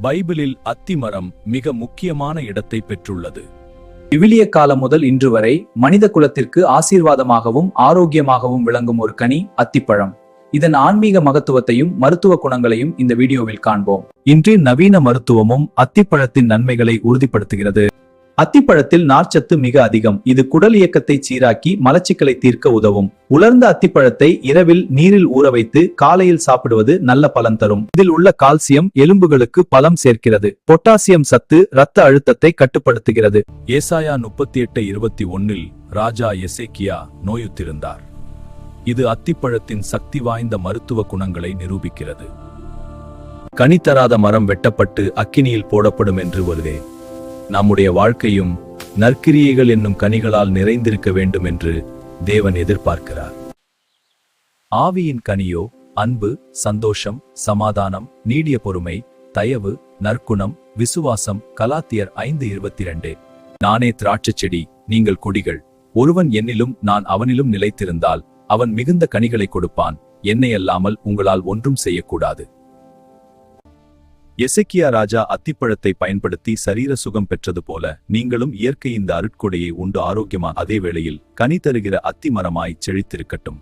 பைபிளில் அத்திமரம் மிக முக்கியமான இடத்தை பெற்றுள்ளது. விவிலிய காலம் முதல் இன்று வரை மனித குலத்திற்கு ஆசீர்வாதமாகவும் ஆரோக்கியமாகவும் விளங்கும் ஒரு கனி அத்திப்பழம். இதன் ஆன்மீக மகத்துவத்தையும் மருத்துவ குணங்களையும் இந்த வீடியோவில் காண்போம். இன்றைய நவீன மருத்துவமும் அத்திப்பழத்தின் நன்மைகளை உறுதிப்படுத்துகிறது. அத்திப்பழத்தில் நார்ச்சத்து மிக அதிகம். இது குடல் இயக்கத்தை சீராக்கி மலச்சிக்கலை தீர்க்க உதவும். உலர்ந்த அத்திப்பழத்தை இரவில் நீரில் ஊற வைத்து காலையில் சாப்பிடுவது நல்ல பலன் தரும். இதில் உள்ள கால்சியம் எலும்புகளுக்கு பலம் சேர்க்கிறது. பொட்டாசியம் சத்து இரத்த அழுத்தத்தை கட்டுப்படுத்துகிறது. ஏசாயா 38:21 ராஜா எசேக்கியா நோயுற்றிருந்தார். இது அத்திப்பழத்தின் சக்தி வாய்ந்த மருத்துவ குணங்களை நிரூபிக்கிறது. கனி தராத மரம் வெட்டப்பட்டு அக்கினியில் போடப்படும் என்று வருதே. நம்முடைய வாழ்க்கையும் நற்கிரியைகள் என்னும் கனிகளால் நிறைந்திருக்க வேண்டும் என்று தேவன் எதிர்பார்க்கிறார். ஆவியின் கனியோ அன்பு, சந்தோஷம், சமாதானம், நீடிய பொறுமை, தயவு, நற்குணம், விசுவாசம். கலாத்தியர் 5:22. நானே திராட்சை செடி, நீங்கள் கொடிகள். ஒருவன் என்னிலும் நான் அவனிலும் நிலைத்திருந்தால் அவன் மிகுந்த கனிகளை கொடுப்பான். என்னை அல்லாமல் உங்களால் ஒன்றும் செய்யக்கூடாது. எசேக்கியா ராஜா அத்திப்பழத்தை பயன்படுத்தி சரீர சுகம் பெற்றது போல நீங்களும் இயற்கை இந்த அருட்கொடையை உண்டு ஆரோக்கியமா அதே வேளையில் கனி தருகிற அத்தி மரமாய் செழித்திருக்கட்டும்.